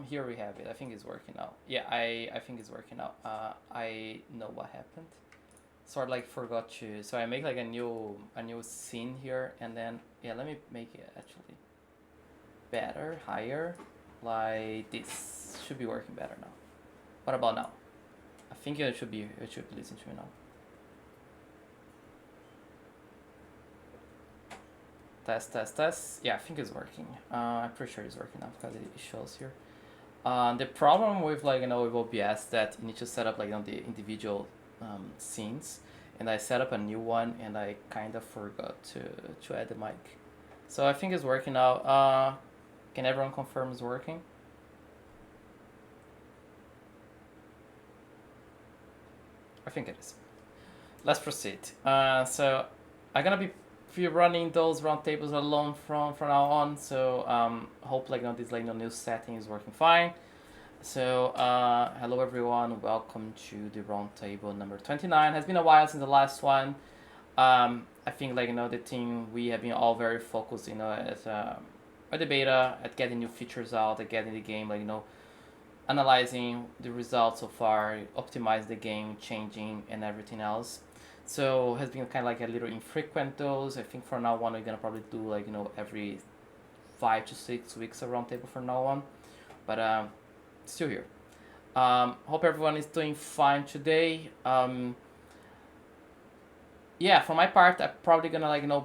Here we have it. I think it's working now. Yeah, I think it's working now. I know what happened. Sort of like forgot to. So I make like a new scene here, and then yeah, let me make it actually better, higher, like this. Should be working better now. What about now? I think you should listen to me now. Test, test, test. Yeah, I think it's working. I'm pretty sure it's working now because it shows here. The problem with with OBS that you need to set up the individual scenes, and I set up a new one and I kind of forgot to add the mic. So I think it's working now. Can everyone confirm it's working? I think it is. Let's proceed. So I'm gonna be running those roundtables alone from now on. So hope this new setting is working fine. So, hello everyone, welcome to the roundtable number 29. Has been a while since the last one. I think the team we have been all very focused, at the beta, at getting new features out, at getting the game, analyzing the results so far, optimize the game, changing and everything else. So has been kind of like a little infrequent dose. I think from now on we're gonna probably do every 5 to 6 weeks a roundtable from now on. But still here. Hope everyone is doing fine today. Yeah, for my part, I'm probably gonna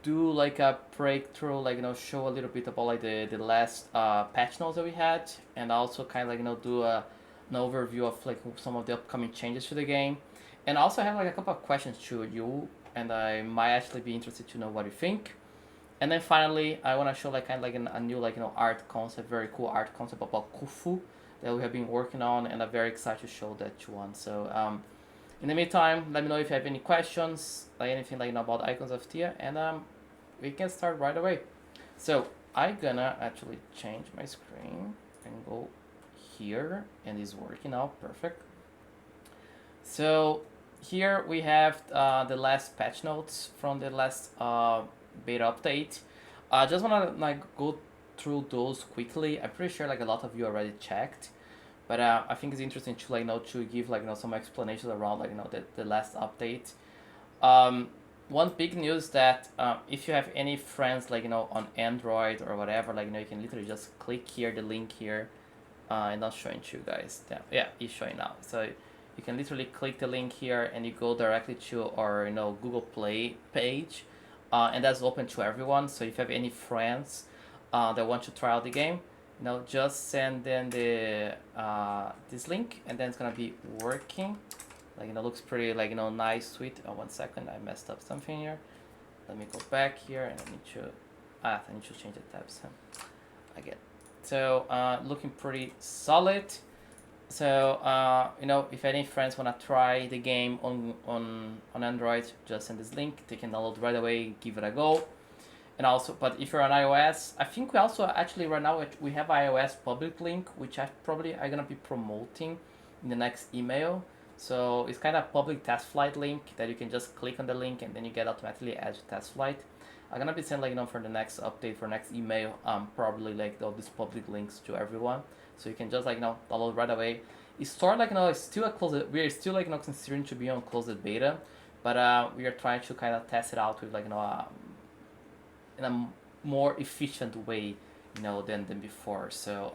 do a breakthrough, show a little bit about the last patch notes that we had, and also kind of do an overview of some of the upcoming changes to the game, and also have a couple of questions to you, and I might actually be interested to know what you think. And then finally, I want to show a new art concept, very cool art concept about Khufu that we have been working on, and I'm very excited to show that to one. So in the meantime, let me know if you have any questions, anything about Icons of Theia, and we can start right away. So I'm gonna actually change my screen and go here, and it's working now, perfect. So here we have the last patch notes from the last beta update. I just wanna go through those quickly. I'm pretty sure a lot of you already checked, but I think it's interesting to to give some explanations around the last update. One big news that if you have any friends on Android or whatever, you can literally just click here, the link here, and not showing to you guys. Yeah, it's showing now. So you can literally click the link here and you go directly to our Google Play page, and that's open to everyone. So if you have any friends that want to try out the game, just send them the this link, and then it's gonna be working. Looks pretty nice, sweet. Oh, 1 second, I messed up something here. Let me go back here, and I need to change the tabs. Again. So looking pretty solid. So if any friends wanna try the game on Android, just send this link. They can download right away, give it a go. And also, but if you're on iOS, I think we also actually right now we have iOS public link, which I probably are gonna be promoting in the next email. So it's kind of public test flight link that you can just click on the link and then you get automatically added to test flight. I'm gonna be sending for the next update, for next email, probably all these public links to everyone, so you can just download right away. It's sort of it's still a closed. We are still considering to be on closed beta, but we are trying to kind of test it out with in a more efficient way, than before. So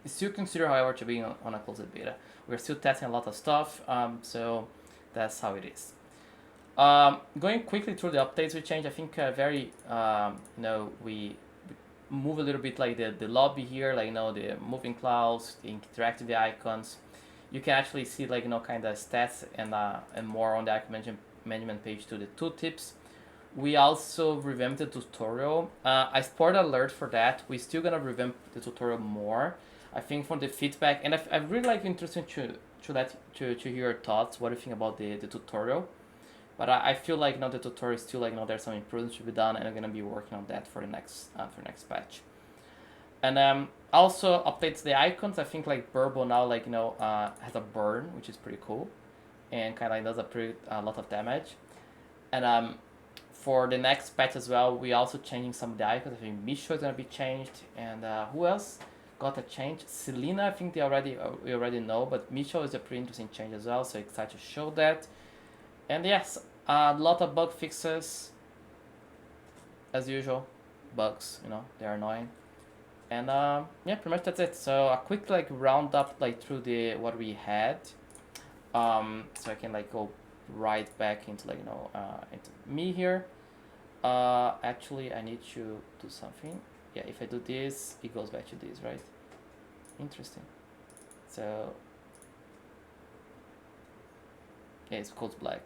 still consider, however, to be on a closed beta. We're still testing a lot of stuff, so that's how it is. Going quickly through the updates we changed, I think we move a little bit the lobby here, the moving clouds, the interactive icons. You can actually see kind of stats and more on the icon management page to the tooltips. We also revamped the tutorial. I spoiled alert for that. We're still gonna revamp the tutorial more. I think from the feedback, and I really interesting to hear your thoughts. What do you think about the tutorial? But I feel the tutorial is still there's some improvements to be done, and I'm gonna be working on that for the next patch. And also updates the icons. I think Burble now has a burn, which is pretty cool, and kind of does a lot of damage. And for the next patch as well, we also changing some of the icons. I think Misho is gonna be changed, and who else? got a change. Selena, I think we already know, but Mitchell is a pretty interesting change as well, so excited to show that. And yes, a lot of bug fixes, as usual. Bugs, they're annoying. And yeah, pretty much that's it. So a quick like round up like through the what we had, so I can like go right back into like into me here. Actually, I need to do something. Yeah, if I do this, it goes back to this, right? Interesting. So yeah, it's called black.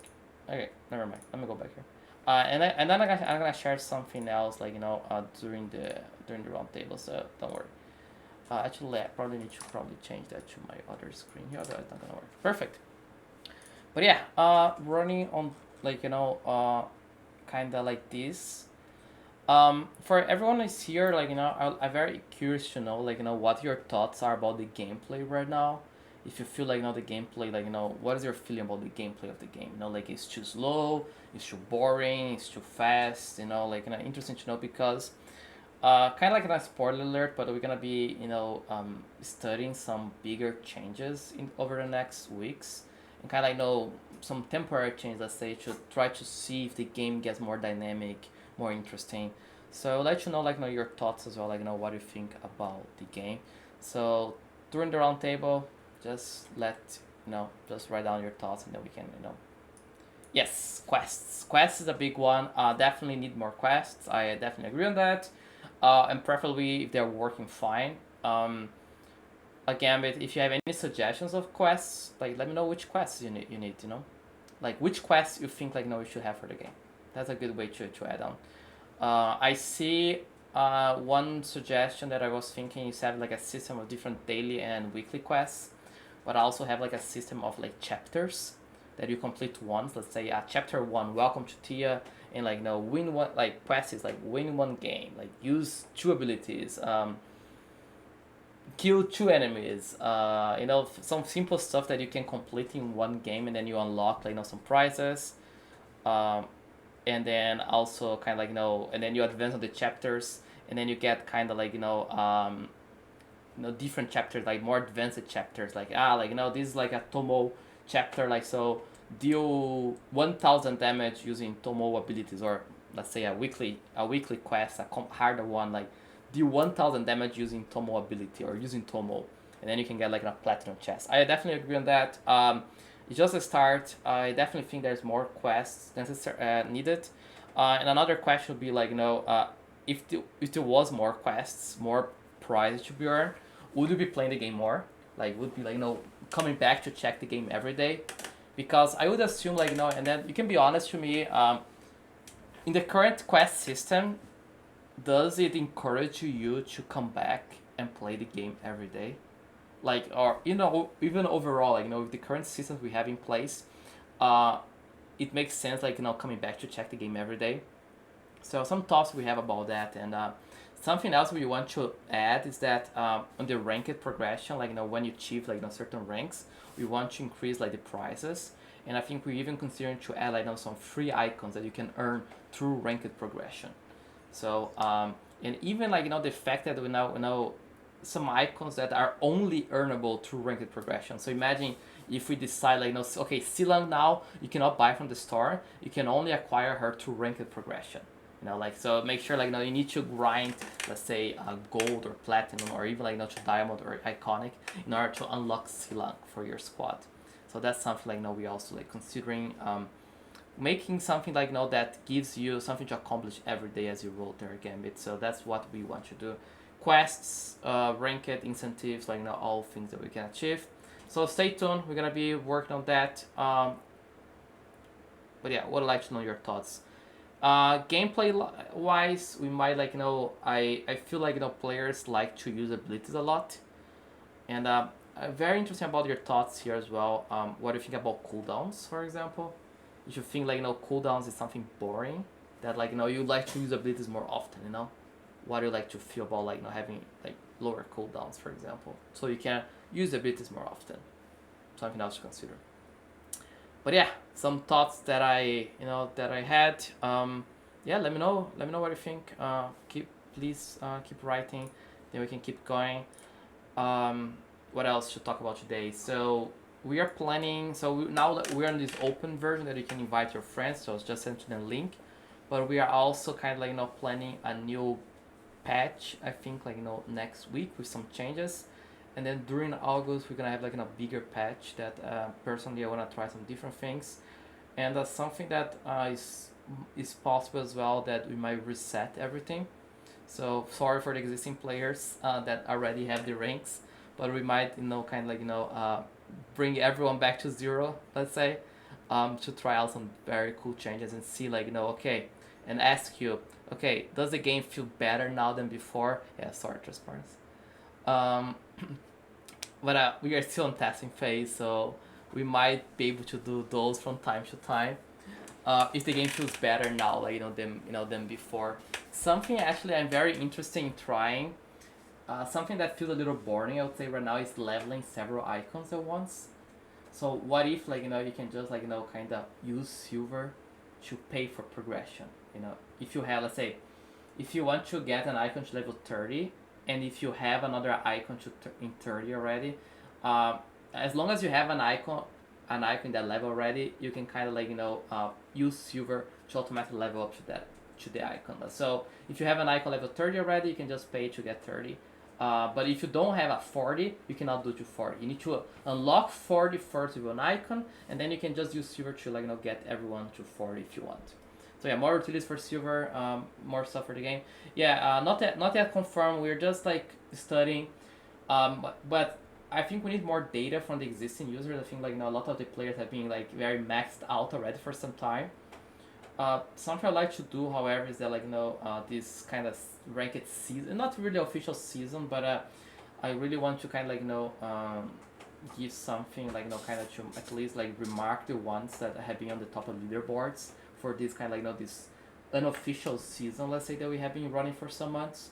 Okay, never mind. Let me go back here. And then I'm gonna share something else like during the round table. So don't worry. Actually, I probably need to change that to my other screen here. Otherwise, it's not gonna work. Perfect. But yeah, running on like kind of like this. For everyone who's here, like I'm very curious to know like what your thoughts are about the gameplay right now. If you feel like the gameplay, like what is your feeling about the gameplay of the game? Like it's too slow, it's too boring, it's too fast. Like interesting to know because kind of like a spoiler alert, but we're gonna be studying some bigger changes in over the next weeks, and kind of like some temporary changes. Let's say to try to see if the game gets more dynamic, more interesting. So I'll let you know like your thoughts as well, like what you think about the game. So during the roundtable, just just write down your thoughts, and then we can Yes, quests. Quests is a big one. Definitely need more quests. I definitely agree on that. And preferably if they're working fine. Again, but if you have any suggestions of quests, like let me know which quests you need. Like which quests you think like we should have for the game. That's a good way to add on. I see one suggestion that I was thinking is have like a system of different daily and weekly quests, but I also have like a system of like chapters that you complete once. Let's say chapter 1, welcome to Theia, and like win one, like quest is like win one game, like use 2 abilities, kill 2 enemies, some simple stuff that you can complete in one game, and then you unlock like some prizes, and then also kind of like and then you advance on the chapters, and then you get kind of like different chapters, like more advanced chapters, like this is like a Tomo chapter, like so deal 1000 damage using Tomo abilities, or let's say a weekly quest, a harder one, like deal 1000 damage using Tomo ability or using Tomo, and then you can get like a platinum chest. I definitely agree on that. It's just a start. I definitely think there's more quests needed. And another question would be like if there was more quests, more prize to be earned, would you be playing the game more? Like would be like coming back to check the game every day? Because I would assume like and then you can be honest to me. In the current quest system, does it encourage you to come back and play the game every day? Like, or even overall, like with the current systems we have in place, it makes sense like coming back to check the game every day. So some thoughts we have about that, and something else we want to add is that on the ranked progression, like when you achieve like certain ranks, we want to increase like the prizes, and I think we're even considering to add like some free icons that you can earn through ranked progression. So and even like the fact that we now some icons that are only earnable through ranked progression. So imagine if we decide like okay, Silang now you cannot buy from the store, you can only acquire her through ranked progression. Like so make sure like you need to grind, let's say gold or platinum or even like to diamond or iconic in order to unlock Silang for your squad. So that's something like we also like considering making something like that gives you something to accomplish every day as you roll their gambit. So that's what we want to do. Quests, ranked incentives, like all things that we can achieve. So stay tuned. We're gonna be working on that. But yeah, would like to know your thoughts. Gameplay wise, we might like I feel like players like to use abilities a lot, and very interesting about your thoughts here as well. What do you think about cooldowns, for example? If you think like cooldowns is something boring, that like you like to use abilities more often, what do you like to feel about like having like lower cooldowns, for example, so you can use abilities more often? Something else to consider. But yeah, some thoughts that I had. Yeah, let me know what you think. Please keep writing, then we can keep going. Um, what else to talk about today? So we are planning. So now that we're on this open version that you can invite your friends. So it's just send them a link. But we are also kind of like planning a new patch. I think like next week with some changes, and then during August we're gonna have like a bigger patch that personally I wanna try some different things, and that's something that is possible as well that we might reset everything. So sorry for the existing players that already have the ranks, but we might kind of like bring everyone back to zero, let's say, to try out some very cool changes and see like okay, and ask you, okay, does the game feel better now than before? Yeah, sorry, transparency. Um, but we are still in testing phase, so we might be able to do those from time to time if the game feels better now, like than before. Something actually I'm very interested in trying. Something that feels a little boring, I would say right now, is leveling several icons at once. So what if like you can just like kind of use silver to pay for progression. If you have, let's say, if you want to get an icon to level 30, and if you have another icon in 30 already, uh, as long as you have an icon that level already, you can kind of like use silver to automatically level up to the icon. So if you have an icon level 30 already, you can just pay to get 30. But if you don't have a 40, you cannot do to 40. You need to unlock 40 first with an icon, and then you can just use silver to like get everyone to 40 if you want. So yeah, more utilities for silver, more stuff for the game. Yeah, not yet confirmed. We're just like studying, but I think we need more data from the existing users. I think like a lot of the players have been like very maxed out already for some time. Something I like to do, however, is that like this kind of ranked season, not really official season, but I really want to kind of like give something like kind of to at least like remark the ones that have been on the top of leaderboards for this kind of like this unofficial season, let's say, that we have been running for some months.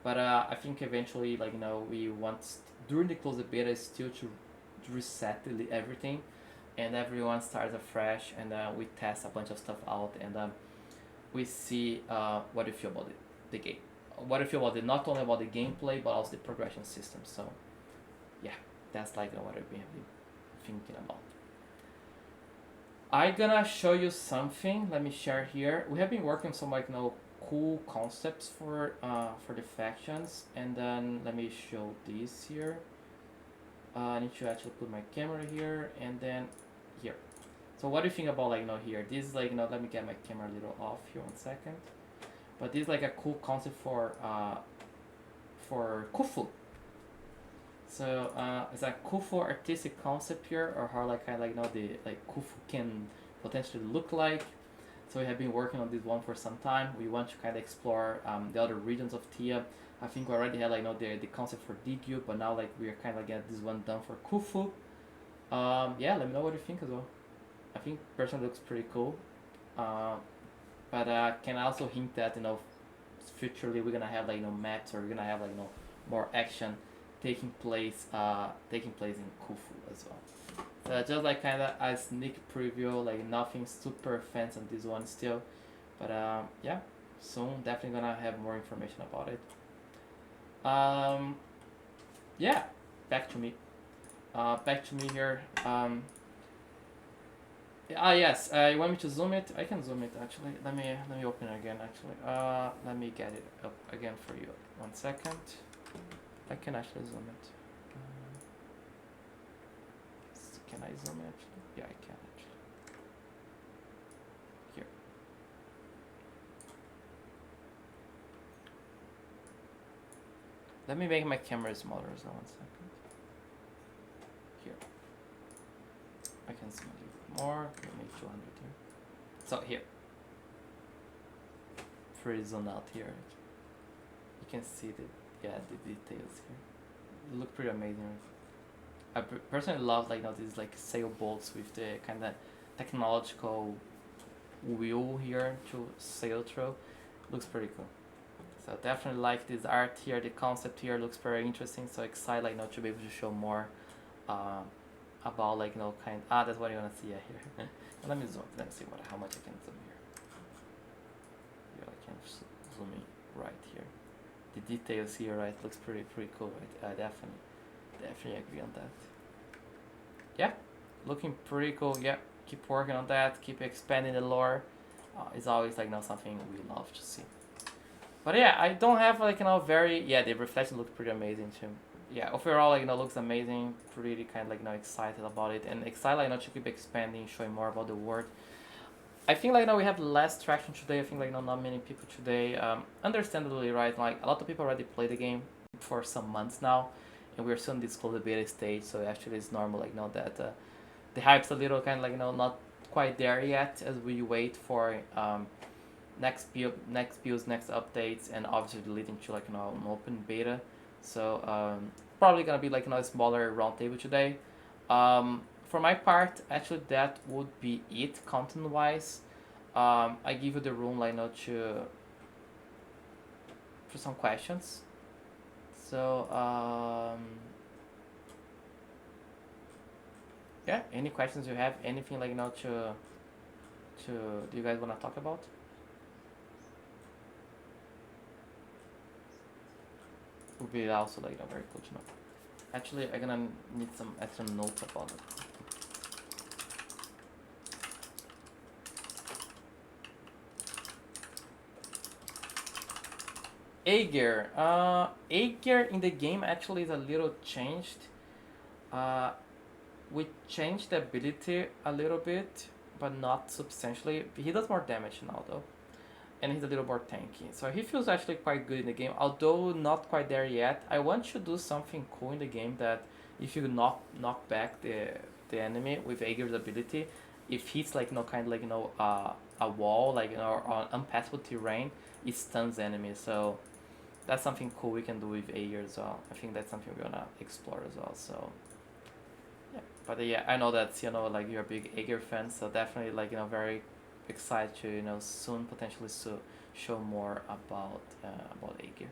But I think eventually like we want during the closed beta still to reset everything, and everyone starts afresh, and we test a bunch of stuff out, and we see what you feel about the game, what you feel about not only about the gameplay but also the progression system. So yeah, that's like what I've been thinking about. I'm gonna show you something. Let me share here. We have been working on some like cool concepts for the factions, and then let me show this here. I need to actually put my camera here, and then here. So what do you think about like here? This is like let me get my camera a little off here 1 second. But this is like a cool concept for Khufu. So it's a Khufu artistic concept here, or how like kind of like the like Khufu can potentially look like. So we have been working on this one for some time. We want to kind of explore the other regions of Theia. I think we already had like the concept for Digyu, but now like we are kind of like get this one done for Khufu. Yeah, let me know what you think as well. I think personally looks pretty cool. But can also hint that futurely we're gonna have like maps, or we're gonna have like more action taking place in Khufu as well. So just like kind of a sneak preview, like nothing super fancy on this one still, but yeah, soon definitely gonna have more information about it. Yeah, back to me. Back to me here. Yes. You want me to zoom it? I can zoom it actually. Let me open it again actually. Let me get it up again for you. 1 second. I can actually zoom it. Can I zoom it actually? Yeah, I can actually. Here. Let me make my camera smaller as well. 1 second. Here. I can zoom a little bit more. Let me make 200 here. So here. Pretty zoned out here. You can see the details here. They look pretty amazing. I personally love like these like sailboats with the kind of technological wheel here to sail through. Looks pretty cool. So definitely like this art here. The concept here looks very interesting. So excited like to be able to show more about like that's what you wanna see here. Let me zoom. Let me see how much I can zoom here. Here I can zoom in right here. The details here, right? Looks pretty cool, right? Definitely. Definitely agree on that. Yeah, looking pretty cool. Yeah, keep working on that. Keep expanding the lore. It's always like something we love to see. But yeah, I don't have like very the reflection looks pretty amazing too. Yeah, overall looks amazing. Pretty kind of excited about it and excited to keep expanding, showing more about the world. I think we have less traction today. I think not many people today. Understandably, right? Like a lot of people already play the game for some months now, and we're still in this closed beta stage. So actually, it's normal that the hype's a little kind of not quite there yet as we wait for next builds, next updates, and obviously leading to an open beta. So probably gonna be a smaller roundtable today. For my part, actually, that would be it content wise. I give you the room to for some questions. So yeah, any questions you have? Anything to do you guys wanna talk about? Would be also very cool to know. Actually, I'm gonna need some extra notes about it. Aegir. Aegir in the game actually is a little changed. We changed the ability a little bit, but not substantially. He does more damage now though, and he's a little more tanky. So he feels actually quite good in the game, although not quite there yet. I want to do something cool in the game that if you knock back the enemy with Aegir's ability, if he's a wall or unpassable terrain, it stuns the enemy. So that's something cool we can do with Aegir as well. I think that's something we're gonna explore as well. So yeah, but yeah, I know that you're a big Aegir fan, so definitely very excited to soon potentially show more about Aegir.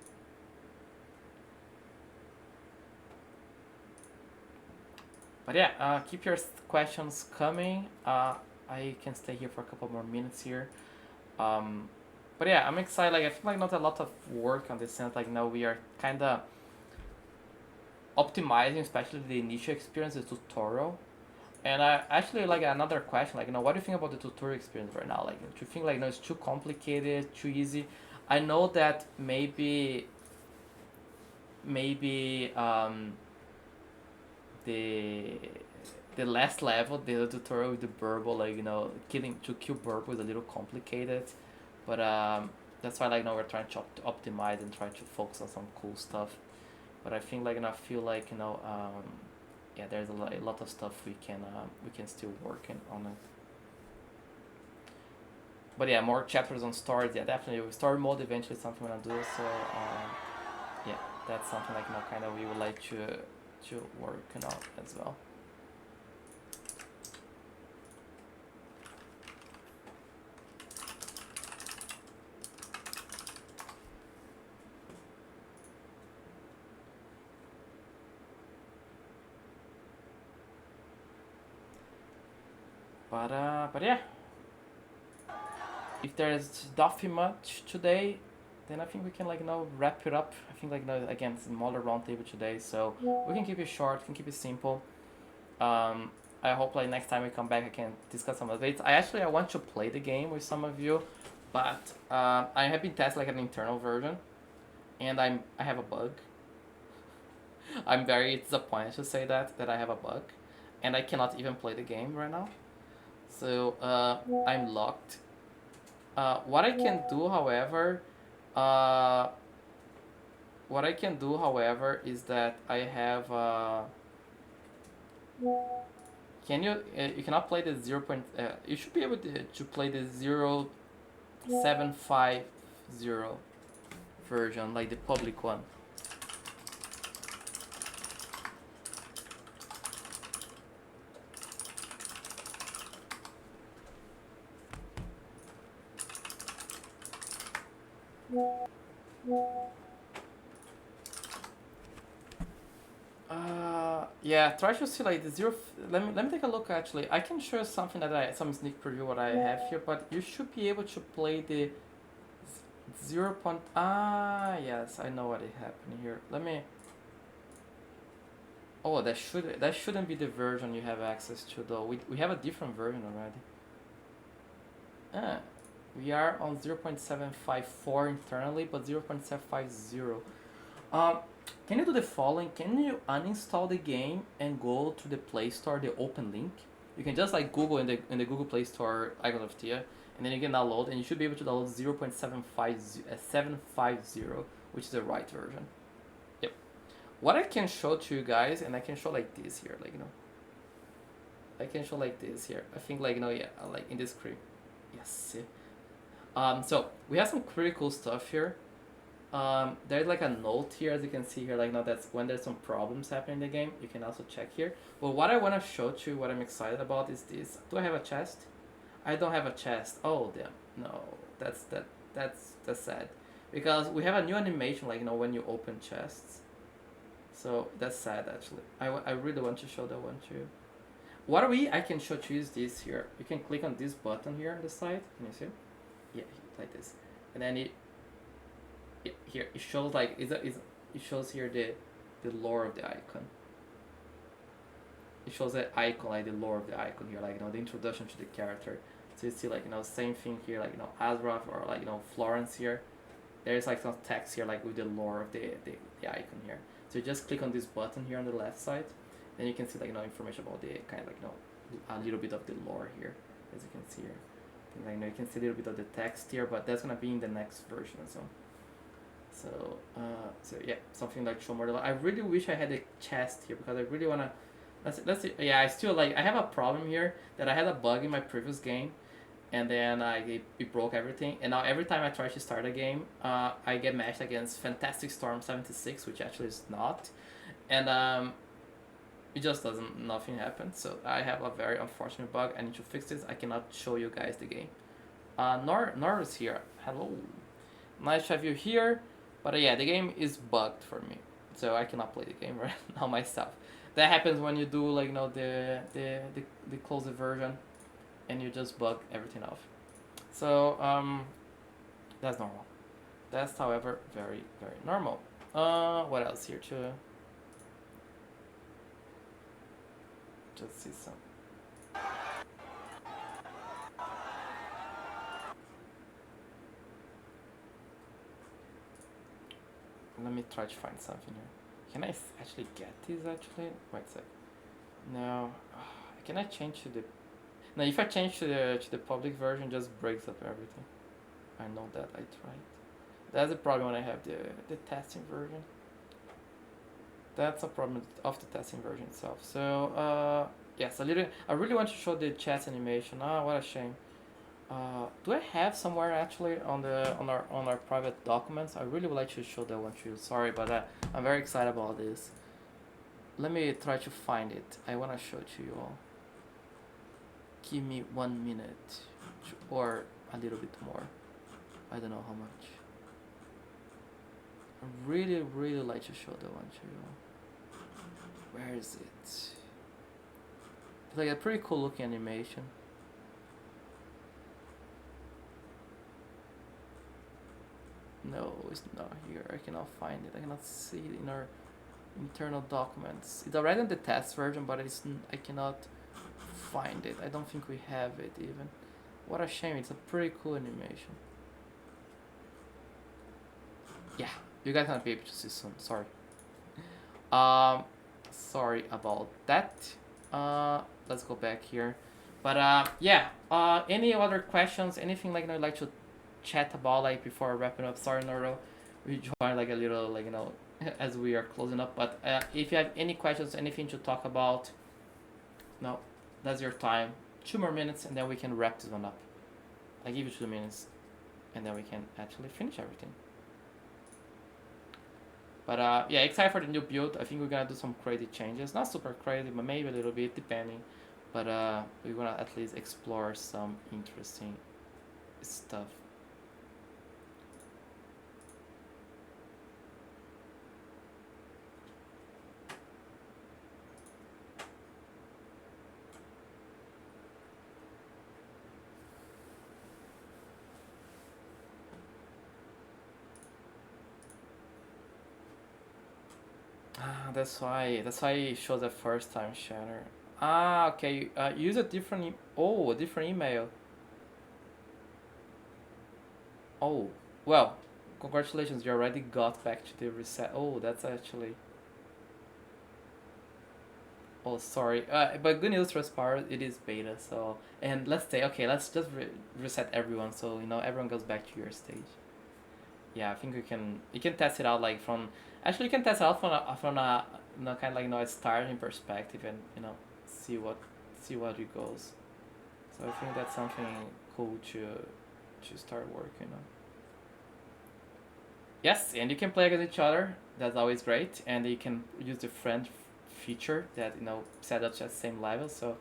But yeah, keep your questions coming. I can stay here for a couple more minutes here. But yeah, I'm excited. I feel not a lot of work on this sense. Now we are kind of optimizing, especially the initial experience, the tutorial. And I actually another question. What do you think about the tutorial experience right now? Do you think it's too complicated, too easy? I know that maybe the the last level, the tutorial with the burble, to kill burble is a little complicated, but that's why we're trying to optimize and try to focus on some cool stuff. But I think I feel yeah, there's a lot of stuff we can still work on it. But yeah, more chapters on stories. Yeah, definitely story mode eventually something we're gonna do. So yeah, that's something kind of we would like to work on as well. But yeah, if there's nothing much today, then I think we can wrap it up. I think again smaller roundtable today, so we can keep it short, we can keep it simple. I hope next time we come back I can discuss some updates. I want to play the game with some of you, but I have been testing an internal version, and I have a bug. I'm very disappointed to say that I have a bug, and I cannot even play the game right now. So I'm locked. What I can do, however, is that I have. Can you? You cannot play the 0. You should be able to play the 0750 version, like the public one. Yeah, try to see the zero. Let me take a look. Actually, I can show you something some sneak preview what I have here, but you should be able to play the 0. Yes, I know what is happening here. Let me. Oh, that shouldn't be the version you have access to though. We have a different version already. Ah, we are on 0.754 internally, but 0.750. Um, can you do the following? Can you uninstall the game and go to the Play Store, the open link? You can just like Google in the Google Play Store Icons of Theia, and then you can download, and you should be able to download 0.750, which is the right version. Yep. What I can show to you guys, and I can show like this here, like I can show like this here. I think like yeah, like in this screen. Yes. So we have some pretty cool stuff here. There's like a note here, as you can see here, like now that's when there's some problems happening in the game, you can also check here. But what I want to show to you, what I'm excited about is this. Do I have a chest? I don't have a chest. Oh damn, no, that's sad. Because we have a new animation, like when you open chests. So that's sad actually. I really want to show that one to you. What I can show to you is this here. You can click on this button here on the side. Can you see? Yeah, like this. And then here it shows like it shows here the lore of the icon. It shows the icon, like the lore of the icon here, like the introduction to the character. So you see like same thing here, like Azrath or like Florence here. There's like some text here like with the lore of the icon here. So you just click on this button here on the left side, then you can see like information about the kind of like a little bit of the lore here, as you can see here. Like you can see a little bit of the text here, but that's gonna be in the next version as well. So yeah, something like show more. I really wish I had a chest here because I really wanna. Let's see. Yeah, I still I have a problem here that I had a bug in my previous game, and then it broke everything. And now every time I try to start a game, I get matched against Fantastic Storm 76, which actually is not, and it just nothing happens. So I have a very unfortunate bug. I need to fix this. I cannot show you guys the game. Nor is here. Hello. Nice to have you here. But yeah, the game is bugged for me, so I cannot play the game right now myself. That happens when you do like the closed version, and you just bug everything off. So that's normal. That's however very normal. What else here to just see some. Let me try to find something here. Can I actually get this actually? Wait a sec. No. Can I change to the... No, if I change to the public version, it just breaks up everything. I know that, I tried. That's a problem when I have the testing version. That's a problem of the testing version itself. So, yes, I really want to show the chat animation. What a shame. Do I have somewhere actually on our private documents? I really would like to show that one to you. Sorry, but I'm very excited about this. Let me try to find it. I want to show it to you all. Give me 1 minute, or a little bit more. I don't know how much. I really like to show that one to you all. Where is it? It's like a pretty cool looking animation. No, it's not here. I cannot find it. I cannot see it in our internal documents. It's already in the test version, but I cannot find it. I don't think we have it even. What a shame. It's a pretty cool animation. Yeah, you guys cannot be able to see soon. Sorry. Sorry about that. Let's go back here. But yeah. Any other questions? Anything like you'd like to chat about like before wrapping up? Sorry, Noro, we joined like a little like as we are closing up. But if you have any questions, anything to talk about, no, that's your time. 2 more minutes, and then we can wrap this one up. I give you 2 minutes, and then we can actually finish everything. But yeah, excited for the new build. I think we're gonna do some crazy changes. Not super crazy, but maybe a little bit, depending. But we're gonna at least explore some interesting stuff. that's why it shows the first time shatter. Ah, okay. Use a different a different email. Oh, well, congratulations, you already got back to the reset. Oh, that's actually. Oh, sorry. But good news for Spar, it is beta. So, and let's say, okay, let's just reset everyone. So everyone goes back to your stage. Yeah, I think we can. You can test it out like from. Actually, you can test it out from a kind of like a starting perspective and see what it goes. So I think that's something cool to start working on. Yes, and you can play against each other. That's always great, and you can use the friend feature that set up at the same level. So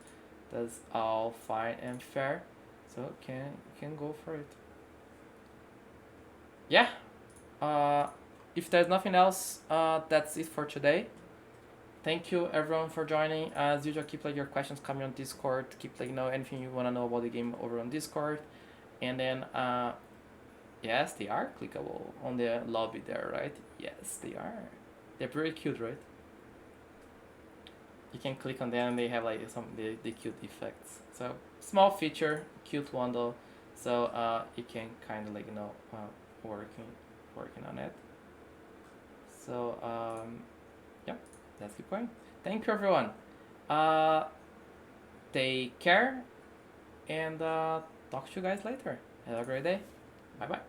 that's all fine and fair. So can go for it. Yeah. Uh, if there's nothing else, that's it for today. Thank you everyone for joining. As usual, keep your questions coming on Discord. Keep anything you wanna know about the game over on Discord, and then yes, they are clickable on the lobby there, right? Yes, they are. They're pretty cute, right? You can click on them and they have some the cute effects. So small feature, cute one though. So you can kind of working on it. So yeah, that's the point. Thank you everyone. Uh, take care and talk to you guys later. Have a great day. Bye bye.